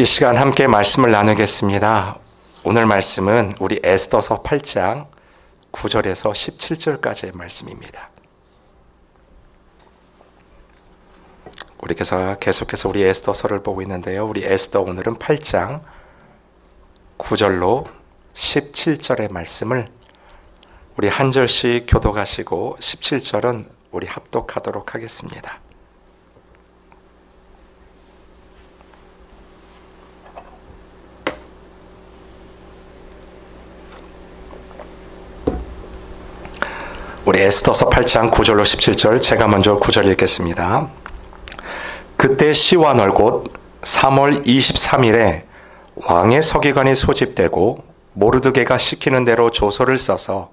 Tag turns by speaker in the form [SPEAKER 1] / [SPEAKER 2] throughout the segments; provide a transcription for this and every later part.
[SPEAKER 1] 이 시간 함께 말씀을 나누겠습니다. 오늘 말씀은 우리 에스더서 8장 9절에서 17절까지의 말씀입니다. 우리께서 계속해서 우리 에스더서를 보고 있는데요. 우리 에스더 오늘은 8장 9절로 17절의 말씀을 우리 한 절씩 교독하시고 17절은 우리 합독하도록 하겠습니다. 우리 에스더서 8장 9절로 17절, 제가 먼저 9절 읽겠습니다. 그때 시완월 곧 3월 23일에 왕의 서기관이 소집되고 모르드게가 시키는 대로 조서를 써서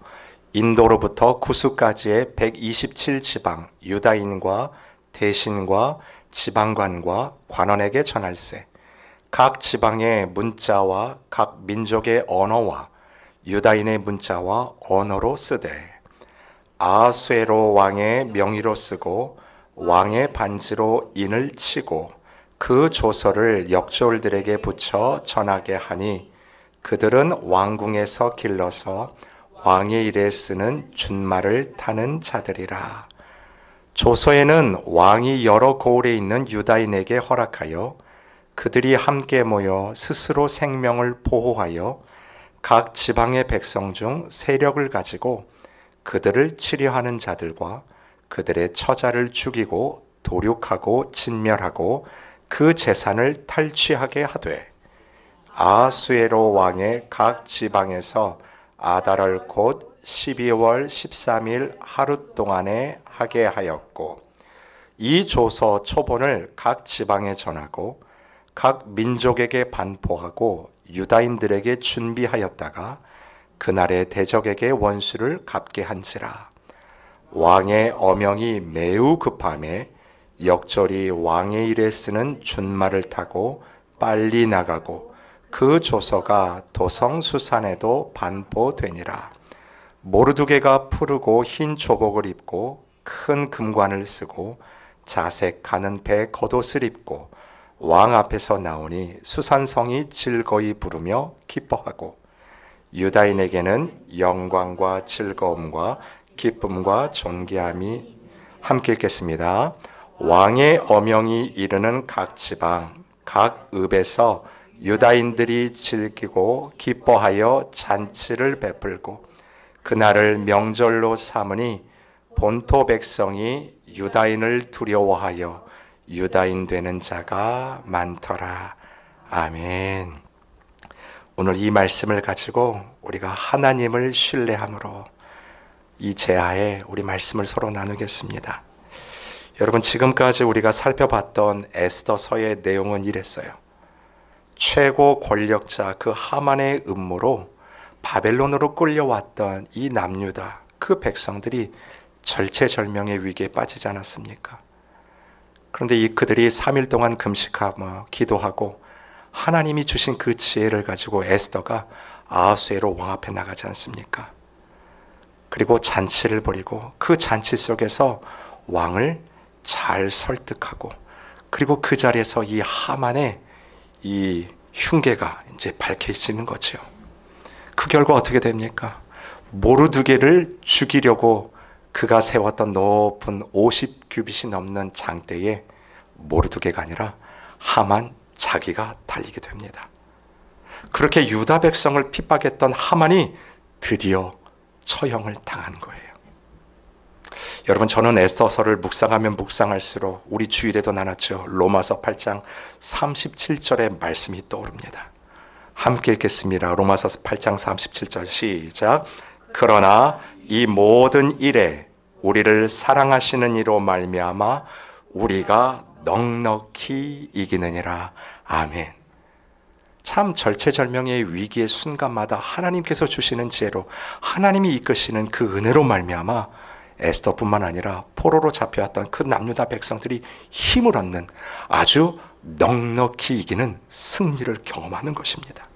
[SPEAKER 1] 인도로부터 구스까지의 127지방 유다인과 대신과 지방관과 관원에게 전할세. 각 지방의 문자와 각 민족의 언어와 유다인의 문자와 언어로 쓰되 아하수에로 왕의 명의로 쓰고 왕의 반지로 인을 치고 그 조서를 역졸들에게 붙여 전하게 하니 그들은 왕궁에서 길러서 왕의 일에 쓰는 준말을 타는 자들이라. 조서에는 왕이 여러 고을에 있는 유다인에게 허락하여 그들이 함께 모여 스스로 생명을 보호하여 각 지방의 백성 중 세력을 가지고 그들을 치려하는 자들과 그들의 처자를 죽이고 도륙하고 진멸하고 그 재산을 탈취하게 하되 아하수에로 왕의 각 지방에서 아달월 곧 12월 13일 하루 동안에 하게 하였고 이 조서 초본을 각 지방에 전하고 각 민족에게 반포하고 유다인들에게 준비하였다가 그날의 대적에게 원수를 갚게 한지라. 왕의 어명이 매우 급함에 역졸이 왕의 일에 쓰는 준말을 타고 빨리 나가고 그 조서가 도성수산에도 반포되니라. 모르드게가 푸르고 흰 조복을 입고 큰 금관을 쓰고 자색 가는 배 겉옷을 입고 왕 앞에서 나오니 수산성이 즐거이 부르며 기뻐하고 유다인에게는 영광과 즐거움과 기쁨과 존귀함이 함께 있겠습니다. 왕의 어명이 이르는 각 지방, 각 읍에서 유다인들이 즐기고 기뻐하여 잔치를 베풀고 그날을 명절로 삼으니 본토 백성이 유다인을 두려워하여 유다인 되는 자가 많더라. 아멘. 오늘 이 말씀을 가지고 우리가 하나님을 신뢰함으로 이 제하에 우리 말씀을 서로 나누겠습니다. 여러분, 지금까지 우리가 살펴봤던 에스더서의 내용은 이랬어요. 최고 권력자 그 하만의 음모로 바벨론으로 끌려왔던 이 남유다 그 백성들이 절체절명의 위기에 빠지지 않았습니까? 그런데 그들이 3일 동안 금식하며 기도하고 하나님이 주신 그 지혜를 가지고 에스더가 아하수에로 왕 앞에 나가지 않습니까? 그리고 잔치를 벌이고 그 잔치 속에서 왕을 잘 설득하고 그리고 그 자리에서 이 하만의 이 흉계가 이제 밝혀지는 거죠. 그 결과 어떻게 됩니까? 모르드게를 죽이려고 그가 세웠던 높은 50규빗이 넘는 장대에 모르드게가 아니라 하만 자기가 달리게 됩니다. 그렇게 유다 백성을 핍박했던 하만이 드디어 처형을 당한 거예요. 여러분, 저는 에스더서를 묵상하면 묵상할수록 우리 주일에도 나눴죠. 로마서 8장 37절의 말씀이 떠오릅니다. 함께 읽겠습니다. 로마서 8장 37절 시작. 그러나 이 모든 일에 우리를 사랑하시는 이로 말미암아 우리가 넉넉히 이기느니라. 아멘. 참 절체절명의 위기의 순간마다 하나님께서 주시는 지혜로 하나님이 이끄시는 그 은혜로 말미암아 에스더뿐만 아니라 포로로 잡혀왔던 그 남유다 백성들이 힘을 얻는 아주 넉넉히 이기는 승리를 경험하는 것입니다.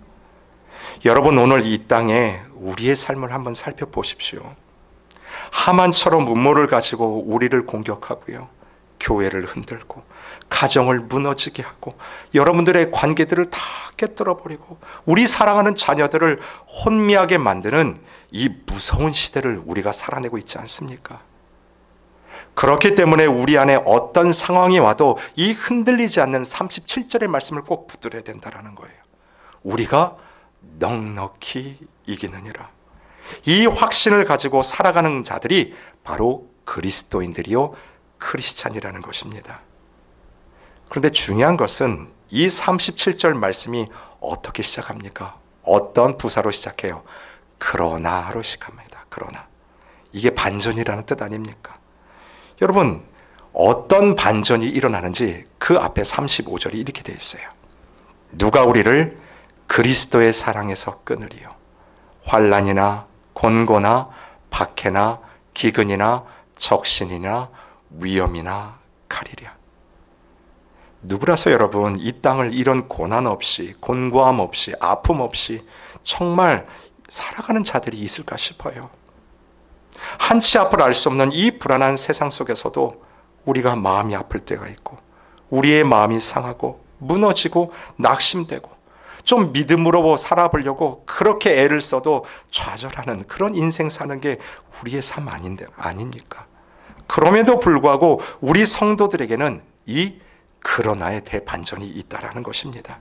[SPEAKER 1] 여러분, 오늘 이 땅에 우리의 삶을 한번 살펴보십시오. 하만처럼 음모를 가지고 우리를 공격하고요, 교회를 흔들고 가정을 무너지게 하고 여러분들의 관계들을 다 깨뜨려버리고 우리 사랑하는 자녀들을 혼미하게 만드는 이 무서운 시대를 우리가 살아내고 있지 않습니까? 그렇기 때문에 우리 안에 어떤 상황이 와도 이 흔들리지 않는 37절의 말씀을 꼭 붙들어야 된다는 거예요. 우리가 넉넉히 이기느니라. 이 확신을 가지고 살아가는 자들이 바로 그리스도인들이요 크리스찬이라는 것입니다. 그런데 중요한 것은 이 37절 말씀이 어떻게 시작합니까? 어떤 부사로 시작해요? 그러나로 시작합니다. 그러나. 이게 반전이라는 뜻 아닙니까? 여러분, 어떤 반전이 일어나는지 그 앞에 35절이 이렇게 되어 있어요. 누가 우리를 그리스도의 사랑에서 끊으리요? 환난이나 곤고나 박해나 기근이나 적신이나 위험이나 칼이랴. 누구라서 여러분 이 땅을 이런 고난 없이 곤고함 없이 아픔 없이 정말 살아가는 자들이 있을까 싶어요. 한치 앞을 알 수 없는 이 불안한 세상 속에서도 우리가 마음이 아플 때가 있고 우리의 마음이 상하고 무너지고 낙심되고 좀 믿음으로 살아보려고 그렇게 애를 써도 좌절하는 그런 인생 사는 게 우리의 삶 아닙니까? 그럼에도 불구하고 우리 성도들에게는 이 그러나의 대반전이 있다라는 것입니다.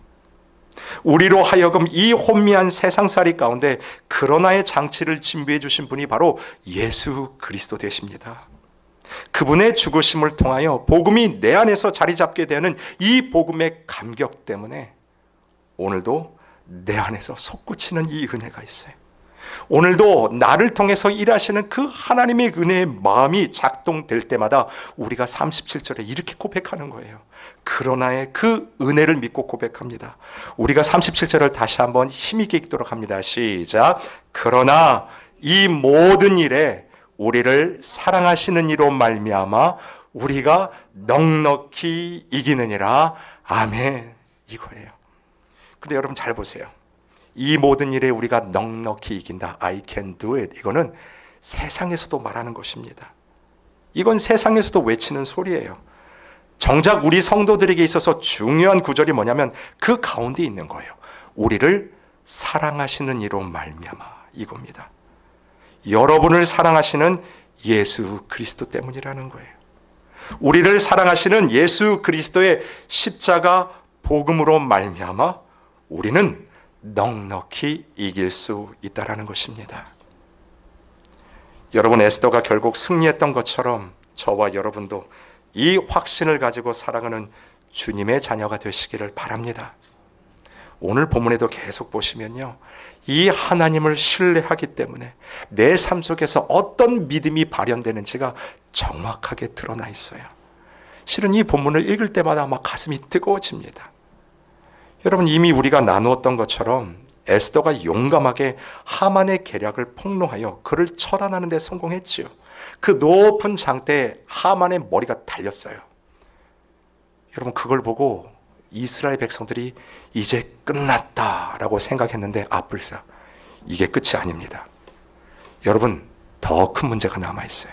[SPEAKER 1] 우리로 하여금 이 혼미한 세상살이 가운데 그러나의 장치를 준비해 주신 분이 바로 예수 그리스도 되십니다. 그분의 죽으심을 통하여 복음이 내 안에서 자리 잡게 되는 이 복음의 감격 때문에 오늘도 내 안에서 솟구치는 이 은혜가 있어요. 오늘도 나를 통해서 일하시는 그 하나님의 은혜의 마음이 작동될 때마다 우리가 37절에 이렇게 고백하는 거예요. 그러나의 그 은혜를 믿고 고백합니다. 우리가 37절을 다시 한번 힘있게 읽도록 합니다. 시작. 그러나 이 모든 일에 우리를 사랑하시는 이로 말미암아 우리가 넉넉히 이기느니라. 아멘. 이거예요. 근데 여러분 잘 보세요. 이 모든 일에 우리가 넉넉히 이긴다. I can do it. 이거는 세상에서도 말하는 것입니다. 이건 세상에서도 외치는 소리예요. 정작 우리 성도들에게 있어서 중요한 구절이 뭐냐면 그 가운데 있는 거예요. 우리를 사랑하시는 이로 말미암아 이겁니다. 여러분을 사랑하시는 예수 그리스도 때문이라는 거예요. 우리를 사랑하시는 예수 그리스도의 십자가 복음으로 말미암아 우리는 넉넉히 이길 수 있다라는 것입니다. 여러분, 에스더가 결국 승리했던 것처럼 저와 여러분도 이 확신을 가지고 살아가는 주님의 자녀가 되시기를 바랍니다. 오늘 본문에도 계속 보시면요, 이 하나님을 신뢰하기 때문에 내 삶 속에서 어떤 믿음이 발현되는지가 정확하게 드러나 있어요. 실은 이 본문을 읽을 때마다 막 가슴이 뜨거워집니다. 여러분, 이미 우리가 나누었던 것처럼 에스더가 용감하게 하만의 계략을 폭로하여 그를 처단하는 데 성공했지요. 그 높은 장대에 하만의 머리가 달렸어요. 여러분, 그걸 보고 이스라엘 백성들이 이제 끝났다라고 생각했는데 아뿔싸, 이게 끝이 아닙니다. 여러분, 더 큰 문제가 남아있어요.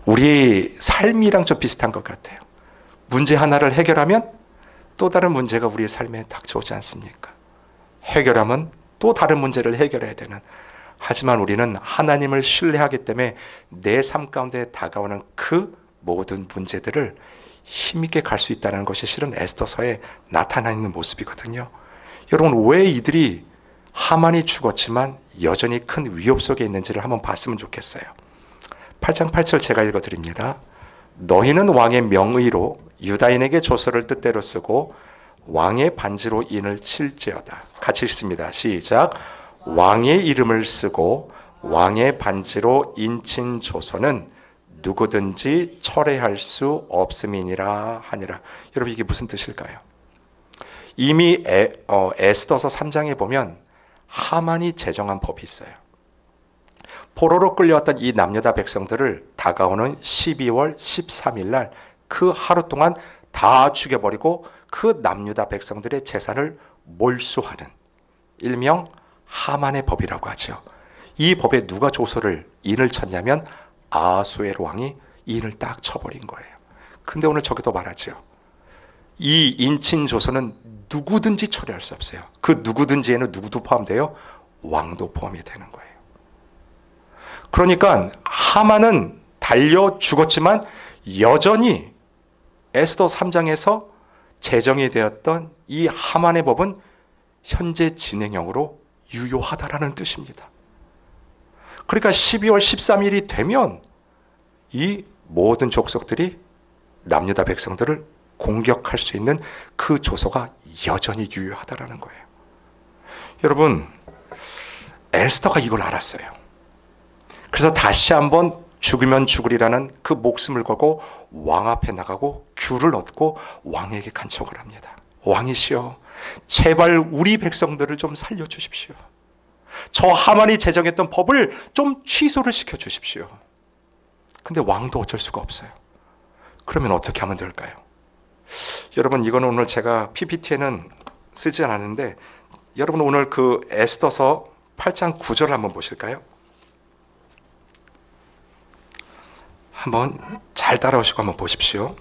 [SPEAKER 1] 우리 삶이랑 좀 비슷한 것 같아요. 문제 하나를 해결하면 또 다른 문제가 우리의 삶에 닥쳐오지 않습니까? 해결하면 또 다른 문제를 해결해야 되는, 하지만 우리는 하나님을 신뢰하기 때문에 내 삶 가운데 다가오는 그 모든 문제들을 힘있게 갈 수 있다는 것이 실은 에스더서에 나타나 있는 모습이거든요. 여러분, 왜 이들이 하만이 죽었지만 여전히 큰 위협 속에 있는지를 한번 봤으면 좋겠어요. 8장 8절 제가 읽어드립니다. 너희는 왕의 명의로 유다인에게 조서를 뜻대로 쓰고 왕의 반지로 인을 칠지어다. 같이 읽습니다. 시작. 왕의 이름을 쓰고 왕의 반지로 인친 조서는 누구든지 철회할 수 없음이니라 하니라. 여러분, 이게 무슨 뜻일까요? 이미 에스더서 3장에 보면 하만이 제정한 법이 있어요. 포로로 끌려왔던 이 남유다 백성들을 다가오는 12월 13일 날 그 하루 동안 다 죽여버리고 그 남유다 백성들의 재산을 몰수하는, 일명 하만의 법이라고 하죠. 이 법에 누가 조서를 인을 쳤냐면 아수에로 왕이 인을 딱 쳐버린 거예요. 근데 오늘 저기도 말하죠. 이 인친 조서는 누구든지 처리할 수 없어요. 그 누구든지에는 누구도 포함돼요? 왕도 포함이 되는 거예요. 그러니까 하만은 달려 죽었지만 여전히 에스더 3장에서 제정이 되었던 이 하만의 법은 현재 진행형으로 유효하다라는 뜻입니다. 그러니까 12월 13일이 되면 이 모든 족속들이 남유다 백성들을 공격할 수 있는 그 조서가 여전히 유효하다라는 거예요. 여러분, 에스더가 이걸 알았어요. 그래서 다시 한번 죽으면 죽으리라는 그 목숨을 걸고 왕 앞에 나가고 귤을 얻고 왕에게 간청을 합니다. 왕이시여, 제발 우리 백성들을 좀 살려주십시오. 저 하만이 제정했던 법을 좀 취소를 시켜주십시오. 근데 왕도 어쩔 수가 없어요. 그러면 어떻게 하면 될까요? 여러분, 이거는 오늘 제가 PPT에는 쓰지 않았는데 여러분 오늘 그 에스더서 8장 9절을 한번 보실까요? 한번 잘 따라오시고 한번 보십시오.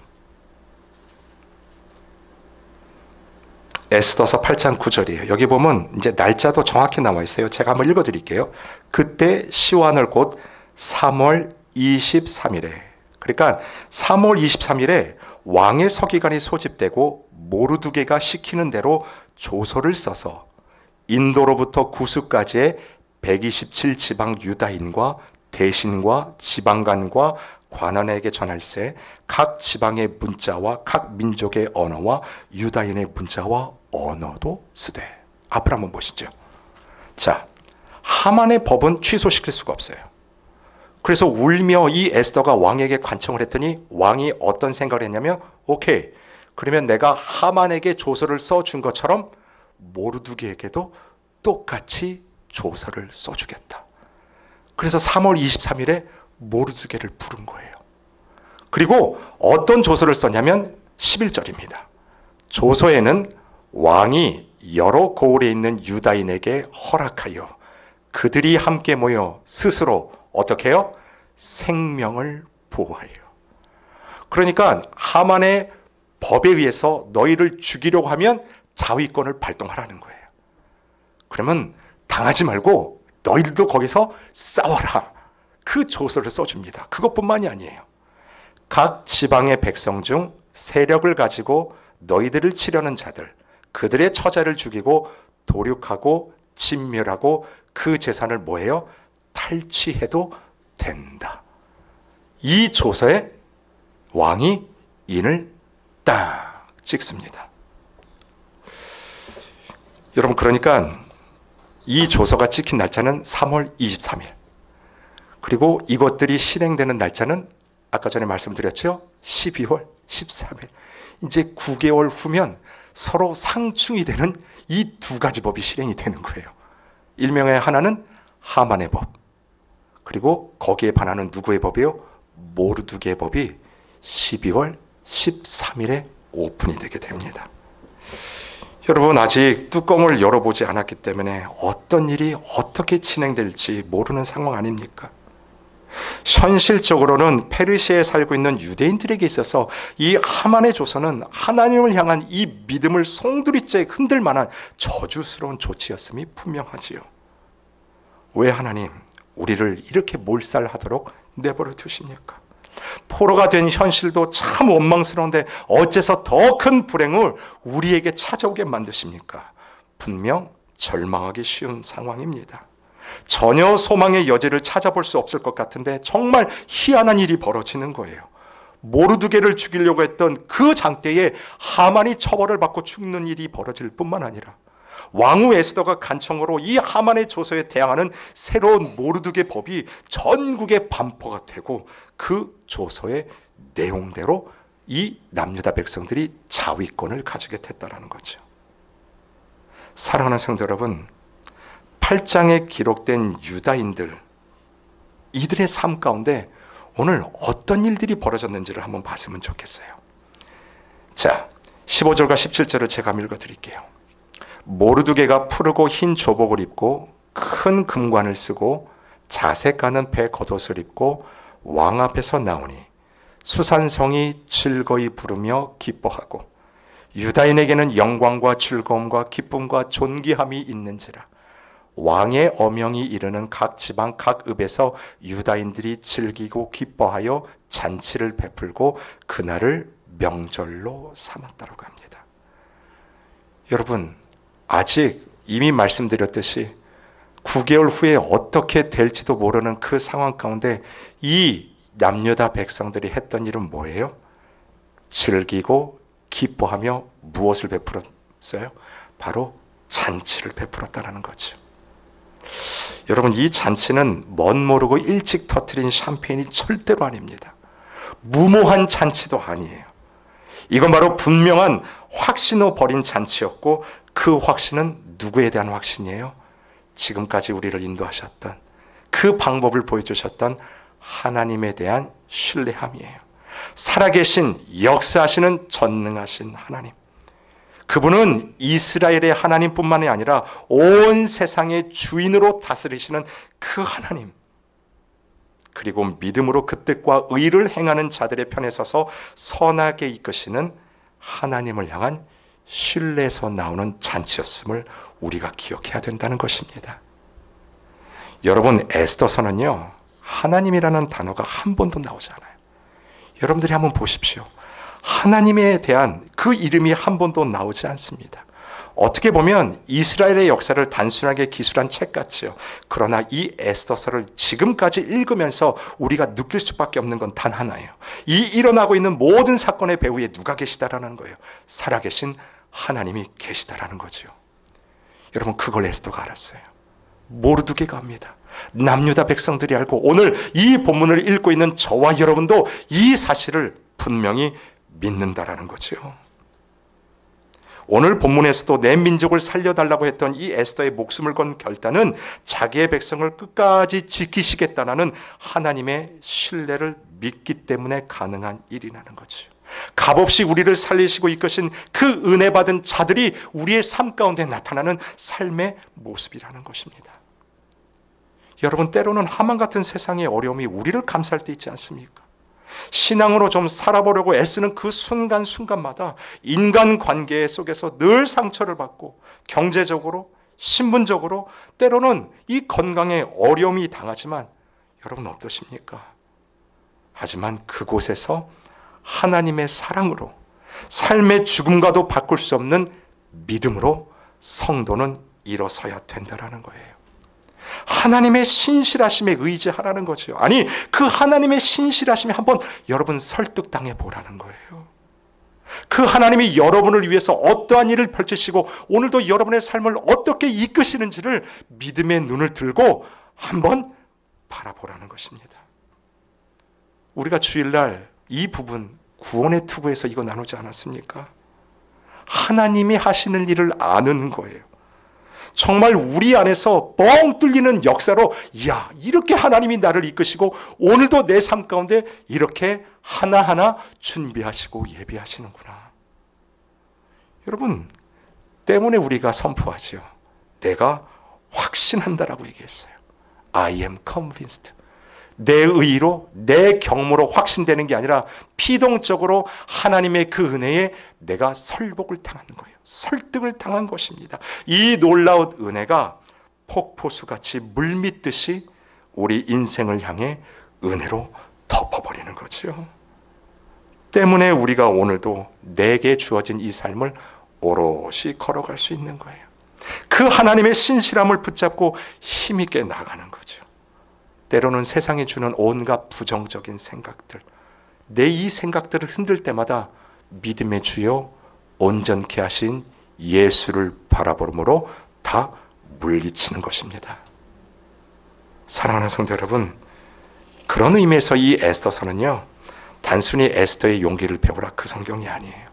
[SPEAKER 1] 에스더서 8장 9절이에요. 여기 보면 이제 날짜도 정확히 나와 있어요. 제가 한번 읽어드릴게요. 그때 시완을 곧 3월 23일에, 그러니까 3월 23일에 왕의 서기관이 소집되고 모르두게가 시키는 대로 조서를 써서 인도로부터 구스까지의 127지방 유다인과 대신과 지방관과 관원에게 전할세 각 지방의 문자와 각 민족의 언어와 유다인의 문자와 언어도 쓰되. 앞을 한번 보시죠. 자, 하만의 법은 취소시킬 수가 없어요. 그래서 울며 이 에스더가 왕에게 간청을 했더니 왕이 어떤 생각을 했냐면, 오케이, 그러면 내가 하만에게 조서를 써준 것처럼 모르두게에게도 똑같이 조서를 써주겠다. 그래서 3월 23일에 모르두게를 부른 거예요. 그리고 어떤 조서를 썼냐면 11절입니다. 조서에는 왕이 여러 고을에 있는 유다인에게 허락하여 그들이 함께 모여 스스로 어떻게 해요? 생명을 보호하여. 그러니까 하만의 법에 의해서 너희를 죽이려고 하면 자위권을 발동하라는 거예요. 그러면 당하지 말고 너희들도 거기서 싸워라. 그 조서를 써줍니다. 그것뿐만이 아니에요. 각 지방의 백성 중 세력을 가지고 너희들을 치려는 자들, 그들의 처자를 죽이고 도륙하고 진멸하고 그 재산을 뭐해요? 탈취해도 된다. 이 조서에 왕이 인을 딱 찍습니다. 여러분, 그러니까 이 조서가 찍힌 날짜는 3월 23일. 그리고 이것들이 실행되는 날짜는 아까 전에 말씀드렸죠? 12월 13일. 이제 9개월 후면 서로 상충이 되는 이 두 가지 법이 실행이 되는 거예요. 일명의 하나는 하만의 법, 그리고 거기에 반하는 누구의 법이요? 모르두게의 법이 12월 13일에 오픈이 되게 됩니다. 여러분, 아직 뚜껑을 열어보지 않았기 때문에 어떤 일이 어떻게 진행될지 모르는 상황 아닙니까? 현실적으로는 페르시아에 살고 있는 유대인들에게 있어서 이 하만의 조서는 하나님을 향한 이 믿음을 송두리째 흔들 만한 저주스러운 조치였음이 분명하지요. 왜 하나님 우리를 이렇게 몰살하도록 내버려 두십니까? 포로가 된 현실도 참 원망스러운데 어째서 더 큰 불행을 우리에게 찾아오게 만드십니까? 분명 절망하기 쉬운 상황입니다. 전혀 소망의 여지를 찾아볼 수 없을 것 같은데 정말 희한한 일이 벌어지는 거예요. 모르두게를 죽이려고 했던 그 장대에 하만이 처벌을 받고 죽는 일이 벌어질 뿐만 아니라 왕후 에스더가 간청으로 이 하만의 조서에 대항하는 새로운 모르두게 법이 전국에 반포가 되고 그 조서의 내용대로 이 남유다 백성들이 자위권을 가지게 됐다는 거죠. 사랑하는 성도 여러분, 8장에 기록된 유다인들, 이들의 삶 가운데 오늘 어떤 일들이 벌어졌는지를 한번 봤으면 좋겠어요. 자, 15절과 17절을 제가 읽어드릴게요. 모르두게가 푸르고 흰 조복을 입고 큰 금관을 쓰고 자색 가는 배 겉옷을 입고 왕 앞에서 나오니 수산성이 즐거이 부르며 기뻐하고 유다인에게는 영광과 즐거움과 기쁨과 존귀함이 있는지라. 왕의 어명이 이르는 각 지방 각 읍에서 유다인들이 즐기고 기뻐하여 잔치를 베풀고 그날을 명절로 삼았다고 합니다. 여러분, 아직 이미 말씀드렸듯이 9개월 후에 어떻게 될지도 모르는 그 상황 가운데 이 남유다 백성들이 했던 일은 뭐예요? 즐기고 기뻐하며 무엇을 베풀었어요? 바로 잔치를 베풀었다는 거죠. 여러분, 이 잔치는 멋 모르고 일찍 터뜨린 샴페인이 절대로 아닙니다. 무모한 잔치도 아니에요. 이건 바로 분명한 확신을 버린 잔치였고, 그 확신은 누구에 대한 확신이에요? 지금까지 우리를 인도하셨던, 그 방법을 보여주셨던 하나님에 대한 신뢰함이에요. 살아계신 역사하시는 전능하신 하나님, 그분은 이스라엘의 하나님뿐만이 아니라 온 세상의 주인으로 다스리시는 그 하나님, 그리고 믿음으로 그 뜻과 의를 행하는 자들의 편에 서서 선하게 이끄시는 하나님을 향한 신뢰에서 나오는 잔치였음을 우리가 기억해야 된다는 것입니다. 여러분, 에스더서는요, 하나님이라는 단어가 한 번도 나오지 않아요. 여러분들이 한번 보십시오. 하나님에 대한 그 이름이 한 번도 나오지 않습니다. 어떻게 보면 이스라엘의 역사를 단순하게 기술한 책 같지요. 그러나 이 에스더서를 지금까지 읽으면서 우리가 느낄 수밖에 없는 건 단 하나예요. 이 일어나고 있는 모든 사건의 배후에 누가 계시다라는 거예요. 살아계신 하나님이 계시다라는 거죠. 여러분, 그걸 에스더가 알았어요. 모르드게가 합니다. 남유다 백성들이 알고 오늘 이 본문을 읽고 있는 저와 여러분도 이 사실을 분명히 믿는다라는 거죠. 오늘 본문에서도 내 민족을 살려달라고 했던 이 에스더의 목숨을 건 결단은 자기의 백성을 끝까지 지키시겠다는 하나님의 신뢰를 믿기 때문에 가능한 일이라는 거죠. 값없이 우리를 살리시고 이끄신 그 은혜 받은 자들이 우리의 삶 가운데 나타나는 삶의 모습이라는 것입니다. 여러분, 때로는 하만 같은 세상의 어려움이 우리를 감쌀 때 있지 않습니까? 신앙으로 좀 살아보려고 애쓰는 그 순간순간마다 인간관계 속에서 늘 상처를 받고 경제적으로, 신분적으로, 때로는 이 건강에 어려움이 당하지만 여러분 어떠십니까? 하지만 그곳에서 하나님의 사랑으로, 삶의 죽음과도 바꿀 수 없는 믿음으로 성도는 일어서야 된다는 거예요. 하나님의 신실하심에 의지하라는 거죠. 아니, 그 하나님의 신실하심에 한번 여러분 설득당해 보라는 거예요. 그 하나님이 여러분을 위해서 어떠한 일을 펼치시고 오늘도 여러분의 삶을 어떻게 이끄시는지를 믿음의 눈을 들고 한번 바라보라는 것입니다. 우리가 주일날 이 부분 구원의 투구에서 이거 나누지 않았습니까? 하나님이 하시는 일을 아는 거예요. 정말 우리 안에서 뻥 뚫리는 역사로, 이야, 이렇게 하나님이 나를 이끄시고 오늘도 내 삶 가운데 이렇게 하나하나 준비하시고 예비하시는구나. 여러분, 때문에 우리가 선포하죠. 내가 확신한다라고 얘기했어요. I am convinced. 내 의로, 내 경험으로 확신되는 게 아니라 피동적으로 하나님의 그 은혜에 내가 설복을 당하는 거예요. 설득을 당한 것입니다. 이 놀라운 은혜가 폭포수같이 물밀듯이 우리 인생을 향해 은혜로 덮어버리는 거죠. 때문에 우리가 오늘도 내게 주어진 이 삶을 오롯이 걸어갈 수 있는 거예요. 그 하나님의 신실함을 붙잡고 힘있게 나가는 거죠. 때로는 세상이 주는 온갖 부정적인 생각들, 내 이 생각들을 흔들 때마다 믿음의 주여 온전케 하신 예수를 바라보므로 다 물리치는 것입니다. 사랑하는 성도 여러분, 그런 의미에서 이 에스더서는요, 단순히 에스더의 용기를 배우라 그 성경이 아니에요.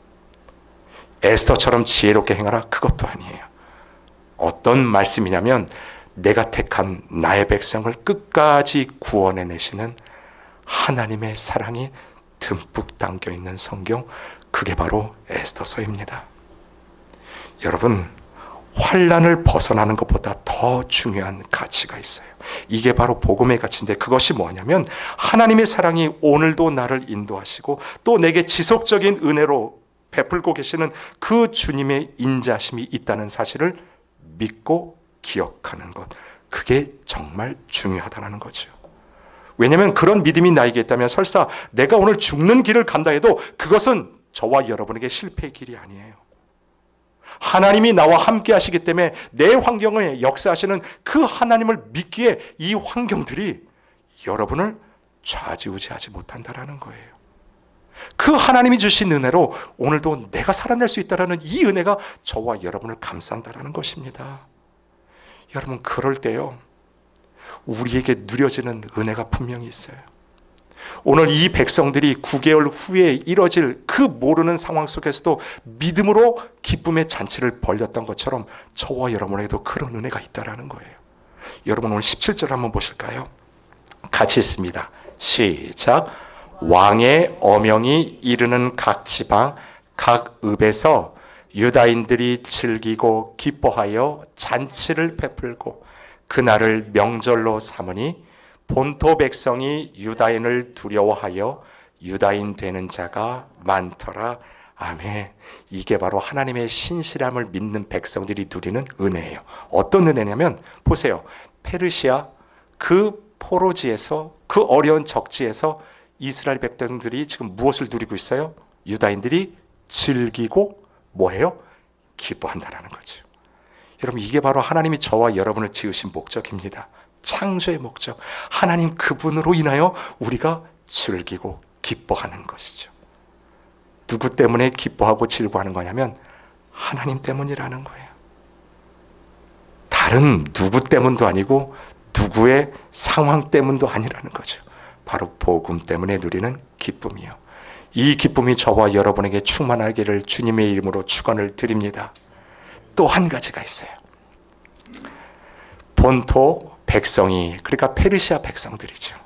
[SPEAKER 1] 에스더처럼 지혜롭게 행하라 그것도 아니에요. 어떤 말씀이냐면 내가 택한 나의 백성을 끝까지 구원해내시는 하나님의 사랑이 듬뿍 담겨있는 성경, 그게 바로 에스더서입니다. 여러분, 환난을 벗어나는 것보다 더 중요한 가치가 있어요. 이게 바로 복음의 가치인데, 그것이 뭐냐면 하나님의 사랑이 오늘도 나를 인도하시고 또 내게 지속적인 은혜로 베풀고 계시는 그 주님의 인자심이 있다는 사실을 믿고 기억하는 것, 그게 정말 중요하다는 거죠. 왜냐하면 그런 믿음이 나에게 있다면 설사 내가 오늘 죽는 길을 간다 해도 그것은 저와 여러분에게 실패의 길이 아니에요. 하나님이 나와 함께 하시기 때문에 내 환경에 역사하시는 그 하나님을 믿기에 이 환경들이 여러분을 좌지우지하지 못한다라는 거예요. 그 하나님이 주신 은혜로 오늘도 내가 살아낼 수 있다는 이 은혜가 저와 여러분을 감싼다라는 것입니다. 여러분, 그럴 때요, 우리에게 누려지는 은혜가 분명히 있어요. 오늘 이 백성들이 9개월 후에 이뤄질 그 모르는 상황 속에서도 믿음으로 기쁨의 잔치를 벌였던 것처럼 저와 여러분에게도 그런 은혜가 있다라는 거예요. 여러분, 오늘 17절 한번 보실까요? 같이 읽습니다. 시작. 왕의 어명이 이르는 각 지방 각 읍에서 유다인들이 즐기고 기뻐하여 잔치를 베풀고 그날을 명절로 삼으니 본토 백성이 유다인을 두려워하여 유다인 되는 자가 많더라. 아멘. 이게 바로 하나님의 신실함을 믿는 백성들이 누리는 은혜예요. 어떤 은혜냐면 보세요. 페르시아 그 포로지에서, 그 어려운 적지에서 이스라엘 백성들이 지금 무엇을 누리고 있어요? 유다인들이 즐기고 뭐해요? 기뻐한다라는 거죠. 여러분, 이게 바로 하나님이 저와 여러분을 지으신 목적입니다. 창조의 목적. 하나님 그분으로 인하여 우리가 즐기고 기뻐하는 것이죠. 누구 때문에 기뻐하고 즐거워하는 거냐면 하나님 때문이라는 거예요. 다른 누구 때문도 아니고 누구의 상황 때문도 아니라는 거죠. 바로 복음 때문에 누리는 기쁨이요. 이 기쁨이 저와 여러분에게 충만하기를 주님의 이름으로 축원을 드립니다. 또 한 가지가 있어요. 본토 백성이, 그러니까 페르시아 백성들이죠,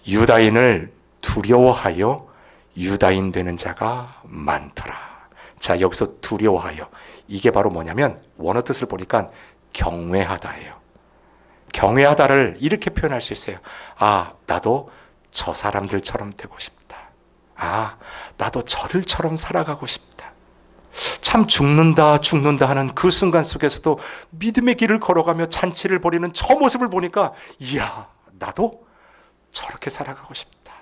[SPEAKER 1] 유다인을 두려워하여 유다인 되는 자가 많더라. 자, 여기서 두려워하여, 이게 바로 뭐냐면 원어 뜻을 보니까 경외하다예요. 경외하다를 이렇게 표현할 수 있어요. 아, 나도 저 사람들처럼 되고 싶다. 아, 나도 저들처럼 살아가고 싶다. 참 죽는다 하는 그 순간 속에서도 믿음의 길을 걸어가며 잔치를 벌이는 저 모습을 보니까 이야, 나도 저렇게 살아가고 싶다.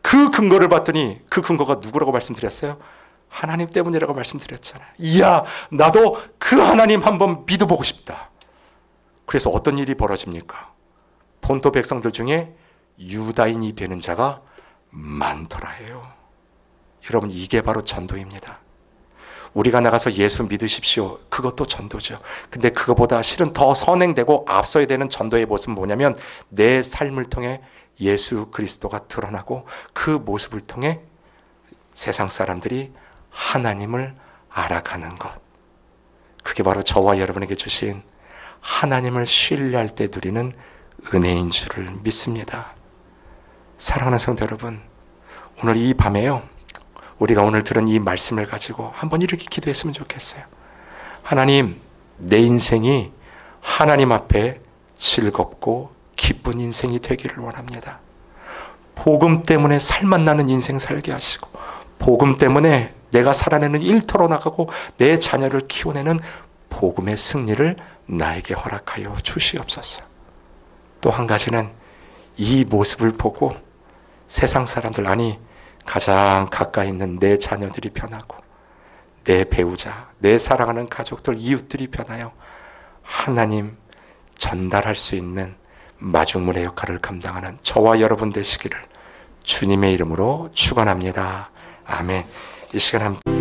[SPEAKER 1] 그 근거를 봤더니 그 근거가 누구라고 말씀드렸어요? 하나님 때문이라고 말씀드렸잖아요. 이야, 나도 그 하나님 한번 믿어보고 싶다. 그래서 어떤 일이 벌어집니까? 본토 백성들 중에 유다인이 되는 자가 많더라 해요. 여러분, 이게 바로 전도입니다. 우리가 나가서 예수 믿으십시오, 그것도 전도죠. 근데 그거보다 실은 더 선행되고 앞서야 되는 전도의 모습은 뭐냐면 내 삶을 통해 예수 그리스도가 드러나고 그 모습을 통해 세상 사람들이 하나님을 알아가는 것, 그게 바로 저와 여러분에게 주신 하나님을 신뢰할 때 누리는 은혜인 줄을 믿습니다. 사랑하는 성도 여러분, 오늘 이 밤에요, 우리가 오늘 들은 이 말씀을 가지고 한번 이렇게 기도했으면 좋겠어요. 하나님, 내 인생이 하나님 앞에 즐겁고 기쁜 인생이 되기를 원합니다. 복음 때문에 살맛 나는 인생 살게 하시고, 복음 때문에 내가 살아내는 일터로 나가고 내 자녀를 키워내는 복음의 승리를 나에게 허락하여 주시옵소서. 또 한 가지는 이 모습을 보고 세상 사람들, 아니 가장 가까이 있는 내 자녀들이 변하고 내 배우자, 내 사랑하는 가족들, 이웃들이 변하여 하나님 전달할 수 있는 마중물의 역할을 감당하는 저와 여러분 되시기를 주님의 이름으로 축원합니다. 아멘. 이 시간 함께